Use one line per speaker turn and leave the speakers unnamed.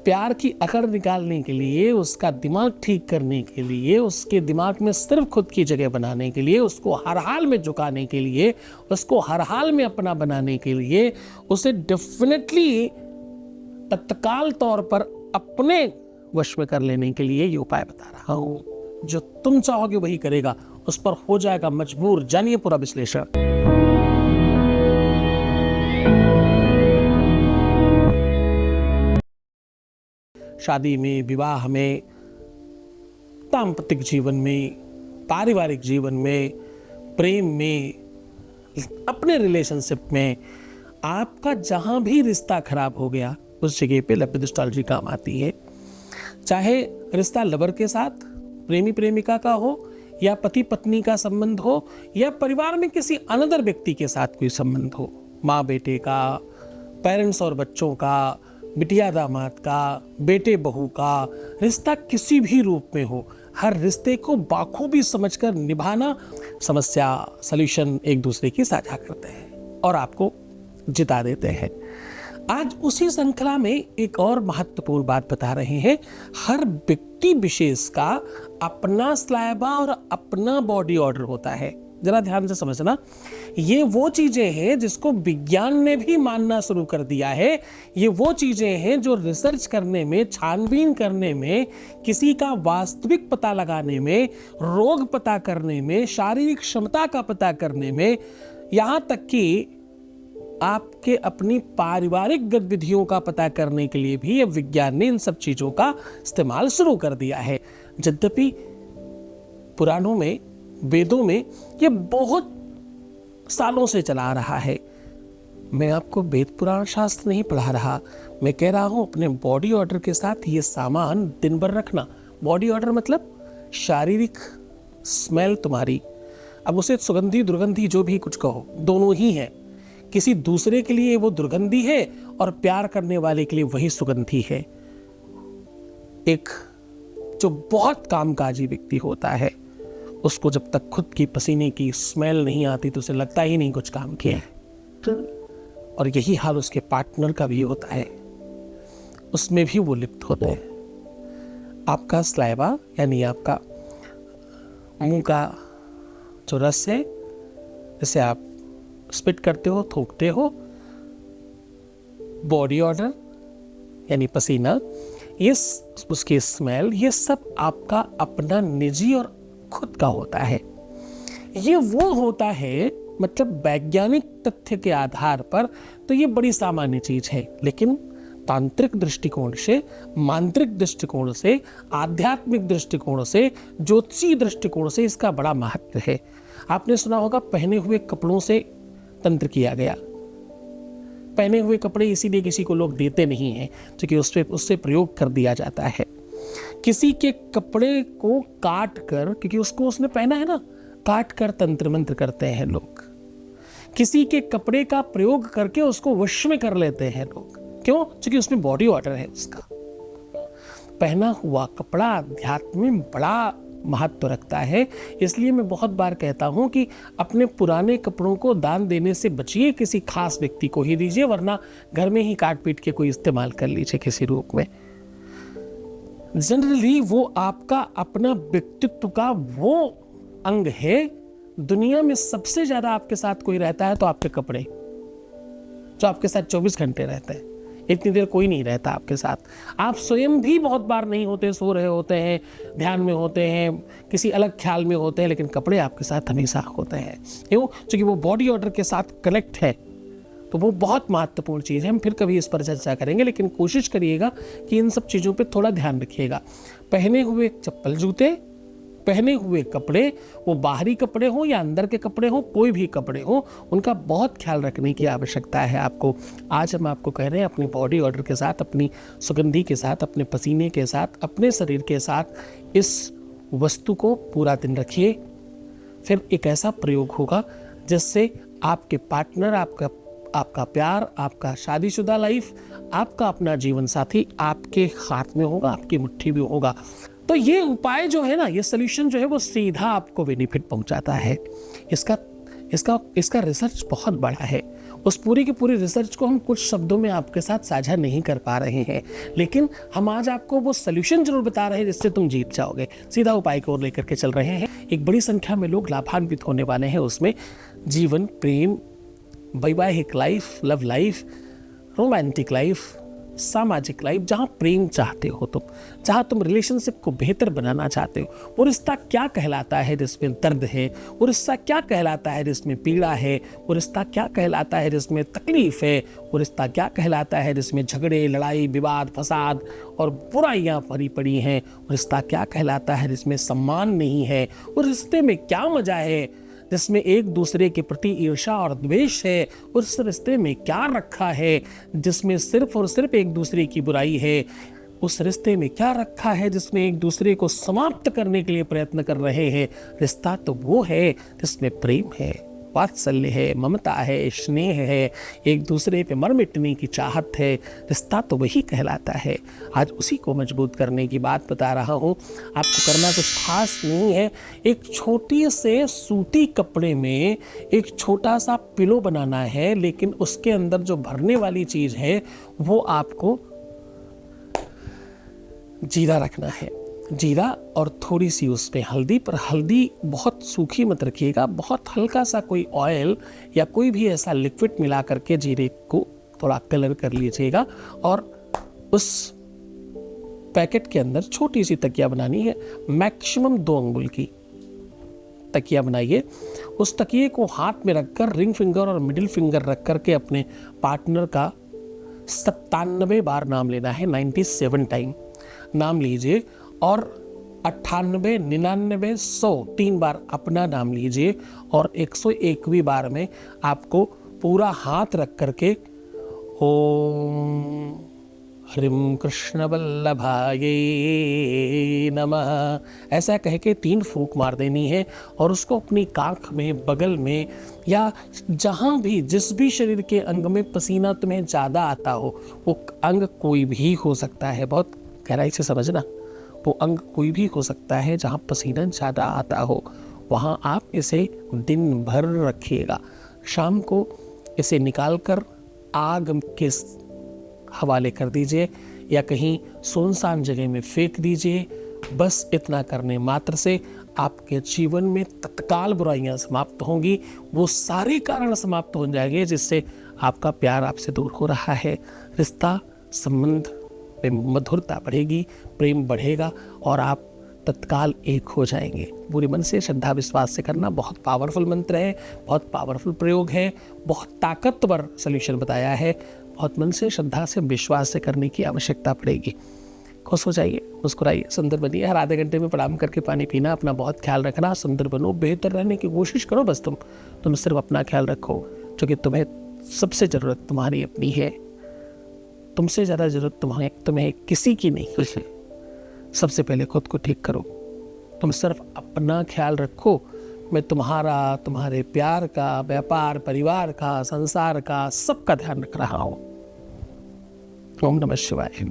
प्यार की अकड़ निकालने के लिए, उसका दिमाग ठीक करने के लिए, उसके दिमाग में सिर्फ खुद की जगह बनाने के लिए, उसको हर हाल में झुकाने के लिए, उसको हर हाल में अपना बनाने के लिए, उसे डेफिनेटली तत्काल तौर पर अपने वश में कर लेने के लिए ये उपाय बता रहा हूं। जो तुम चाहोगे वही करेगा, उस पर हो जाएगा मजबूर। जानिए पूरा विश्लेषण। शादी में, विवाह में, दाम्पत्य जीवन में, पारिवारिक जीवन में, प्रेम में, अपने रिलेशनशिप में, आपका जहां भी रिश्ता खराब हो गया उस जगह पे लैपिड एस्ट्रोलॉजी काम आती है। चाहे रिश्ता लवर के साथ, प्रेमी प्रेमिका का हो, या पति पत्नी का संबंध हो, या परिवार में किसी अनदर व्यक्ति के साथ कोई संबंध हो, माँ बेटे का, पेरेंट्स और बच्चों का, बिटिया दामाद का, बेटे बहू का, रिश्ता किसी भी रूप में हो, हर रिश्ते को बाखूबी समझकर निभाना, समस्या सॉल्यूशन एक दूसरे की साझा करते हैं और आपको जिता देते हैं। आज उसी श्रृंखला में एक और महत्वपूर्ण बात बता रहे हैं। हर व्यक्ति विशेष का अपना स्लैबा और अपना बॉडी ऑर्डर होता है। जरा ध्यान से समझना, ये वो चीजें हैं जिसको विज्ञान ने भी मानना शुरू कर दिया है। ये वो चीजें हैं जो रिसर्च करने में, छानबीन करने में, किसी का वास्तविक पता लगाने में, रोग पता करने में, शारीरिक क्षमता का पता करने में, यहां तक कि आपके अपनी पारिवारिक गतिविधियों का पता करने के लिए भी अब विज्ञान ने इन सब चीजों का इस्तेमाल शुरू कर दिया है। यद्यपि पुराणों में, वेदों में ये बहुत सालों से चला आ रहा है। मैं आपको वेद पुराण शास्त्र नहीं पढ़ा रहा, मैं कह रहा हूं अपने बॉडी ऑर्डर के साथ ये सामान दिन भर रखना। बॉडी ऑर्डर मतलब शारीरिक स्मेल तुम्हारी, अब उसे सुगंधी दुर्गंधी जो भी कुछ कहो, दोनों ही है। किसी दूसरे के लिए वो दुर्गंधी है और प्यार करने वाले के लिए वही सुगंधी है। एक जो बहुत कामकाजी व्यक्ति होता है, उसको जब तक खुद की पसीने की स्मेल नहीं आती तो उसे लगता ही नहीं कुछ काम किया है। और यही हाल उसके पार्टनर का भी होता है, उसमें भी वो लिप्त होते हैं। आपका स्लाइवा यानी आपका मुंह का जो रस है, जिसे आप स्पिट करते हो, थूकते हो, बॉडी ऑर्डर यानी पसीना, ये उसकी स्मेल, ये सब आपका अपना निजी और खुद का होता है। ये वो होता है, मतलब वैज्ञानिक तथ्य के आधार पर तो ये बड़ी सामान्य चीज है, लेकिन तांत्रिक दृष्टिकोण से, मांत्रिक दृष्टिकोण से, आध्यात्मिक दृष्टिकोण से, ज्योतिषी दृष्टिकोण से इसका बड़ा महत्व है। आपने सुना होगा पहने हुए कपड़ों से तंत्र किया गया। पहने हुए कपड़े इसीलिए किसी को लोग देते नहीं हैं क्योंकि उससे प्रयोग कर दिया जाता है। किसी के कपड़े को काट कर, क्योंकि उसको उसने पहना है ना, काट कर तंत्र मंत्र करते हैं लोग। किसी के कपड़े का प्रयोग करके उसको वश में कर लेते हैं लोग। क्यों? क्योंकि उसमें बॉडी ऑर्डर है उसका। पहना हुआ कपड़ा अध्यात्म में बड़ा महत्व रखता है। इसलिए मैं बहुत बार कहता हूं कि अपने पुराने कपड़ों को दान देने से बचिए, किसी खास व्यक्ति को ही दीजिए, वरना घर में ही काट पीट के कोई इस्तेमाल कर लीजिए किसी रूप में। जनरली वो आपका अपना व्यक्तित्व का वो अंग है। दुनिया में सबसे ज्यादा आपके साथ कोई रहता है तो आपके कपड़े, जो आपके साथ 24 घंटे रहते हैं। इतनी देर कोई नहीं रहता आपके साथ। आप स्वयं भी बहुत बार नहीं होते, सो रहे होते हैं, ध्यान में होते हैं, किसी अलग ख्याल में होते हैं, लेकिन कपड़े आपके साथ हमेशा होते हैं। क्यों? क्योंकि वो बॉडी ऑर्डर के साथ कनेक्ट है, तो वो बहुत महत्वपूर्ण चीज़ है। हम फिर कभी इस पर चर्चा करेंगे, लेकिन कोशिश करिएगा कि इन सब चीज़ों पे थोड़ा ध्यान रखिएगा। पहने हुए चप्पल जूते, पहने हुए कपड़े, वो बाहरी कपड़े हो या अंदर के कपड़े हो, कोई भी कपड़े हो, उनका बहुत ख्याल रखने की आवश्यकता है आपको। आज हम आपको कह रहे हैं अपनी बॉडी ऑर्डर के साथ, अपनी सुगंधी के साथ, अपने पसीने के साथ, अपने शरीर के साथ इस वस्तु को पूरा दिन रखिए। फिर एक ऐसा प्रयोग होगा जिससे आपके पार्टनर, आपका प्यार, आपका शादीशुदा लाइफ, आपका अपना जीवन साथी आपके हाथ में होगा, आपकी मुट्ठी में होगा। तो ये उपाय जो है ना, ये सोल्यूशन जो है वो सीधा आपको बेनिफिट पहुंचाता है। इसका रिसर्च बहुत बड़ा है। उस पूरी की पूरी रिसर्च को हम कुछ शब्दों में आपके साथ साझा नहीं कर पा रहे हैं, लेकिन हम आज आपको वो सोल्यूशन जरूर बता रहे हैं जिससे तुम जीत जाओगे। सीधा उपाय की ओर लेकर के चल रहे हैं। एक बड़ी संख्या में लोग लाभान्वित होने वाले हैं उसमें। जीवन, प्रेम, वैवाहिक life, love life, romantic life, सामाजिक लाइफ, जहाँ प्रेम चाहते हो तुम, जहाँ तुम रिलेशनशिप को बेहतर बनाना चाहते हो, वो रिश्ता क्या कहलाता है जिसमें दर्द है, वो रिश्ता क्या कहलाता है जिसमें पीड़ा है, वो रिश्ता क्या कहलाता है जिसमें तकलीफ है, वो रिश्ता क्या कहलाता है जिसमें झगड़े, लड़ाई, विवाद, फसाद और बुराइयां भरी पड़ी हैं, वो रिश्ता क्या कहलाता है जिसमें सम्मान नहीं है, वो रिश्ते में क्या मजा है जिसमें एक दूसरे के प्रति ईर्ष्या और द्वेष है, उस रिश्ते में क्या रखा है जिसमें सिर्फ और सिर्फ एक दूसरे की बुराई है, उस रिश्ते में क्या रखा है जिसमें एक दूसरे को समाप्त करने के लिए प्रयत्न कर रहे हैं। रिश्ता तो वो है जिसमें प्रेम है, वात्सल्य है, ममता है, स्नेह है, एक दूसरे पे मर मिटने की चाहत है। रिश्ता तो वही कहलाता है। आज उसी को मजबूत करने की बात बता रहा हूँ। आपको करना कुछ खास नहीं है। एक छोटी से सूती कपड़े में एक छोटा सा पिलो बनाना है, लेकिन उसके अंदर जो भरने वाली चीज़ है वो आपको जीरा रखना है। जीरा और थोड़ी सी उसमें हल्दी, पर हल्दी बहुत सूखी मत रखिएगा, बहुत हल्का सा कोई ऑयल या कोई भी ऐसा लिक्विड मिला करके जीरे को थोड़ा कलर कर लीजिएगा और उस पैकेट के अंदर छोटी सी तकिया बनानी है। मैक्सिमम 2 अंगुल की तकिया बनाइए। उस तकिए को हाथ में रखकर रिंग फिंगर और मिडिल फिंगर रख करके अपने पार्टनर का 97 बार नाम लेना है। 97 टाइम नाम लीजिए और 98, 99, 100 3 बार अपना नाम लीजिए और 101वीं बार में आपको पूरा हाथ रख करके ओम ह्रीं कृष्ण वल्लभाय नमः ऐसा कह के 3 फूंक मार देनी है और उसको अपनी कांख में, बगल में या जहाँ भी, जिस भी शरीर के अंग में पसीना तुम्हें ज़्यादा आता हो, वो अंग कोई भी हो सकता है, बहुत गहराई से समझना, वो अंग कोई भी हो सकता है जहाँ पसीना ज़्यादा आता हो, वहाँ आप इसे दिन भर रखिएगा। शाम को इसे निकालकर आग के हवाले कर दीजिए या कहीं सुनसान जगह में फेंक दीजिए। बस इतना करने मात्र से आपके जीवन में तत्काल बुराइयां समाप्त होंगी, वो सारे कारण समाप्त हो जाएंगे जिससे आपका प्यार आपसे दूर हो रहा है। रिश्ता संबंध में मधुरता बढ़ेगी, प्रेम बढ़ेगा और आप तत्काल एक हो जाएंगे। पूरे मन से श्रद्धा विश्वास से करना। बहुत पावरफुल मंत्र है, बहुत पावरफुल प्रयोग है, बहुत ताकतवर सॉल्यूशन बताया है। बहुत मन से, श्रद्धा से, विश्वास से करने की आवश्यकता पड़ेगी। खुश हो जाइए, मुस्कुराइए, सुंदर बनिए। हर आधे घंटे में प्रणाम करके पानी पीना, अपना बहुत ख्याल रखना, सुंदर बनो, बेहतर रहने की कोशिश करो। बस तुम सिर्फ अपना ख्याल रखो, क्योंकि तुम्हें सबसे ज़रूरत तुम्हारी अपनी है। तुमसे ज़्यादा ज़रूरत तुम्हें किसी की नहीं है। सबसे पहले खुद को ठीक करो। तुम सिर्फ अपना ख्याल रखो। मैं तुम्हारा, तुम्हारे प्यार का, व्यापार, परिवार का, संसार का, सबका ध्यान रख रहा हूँ। ओम नमः शिवाय।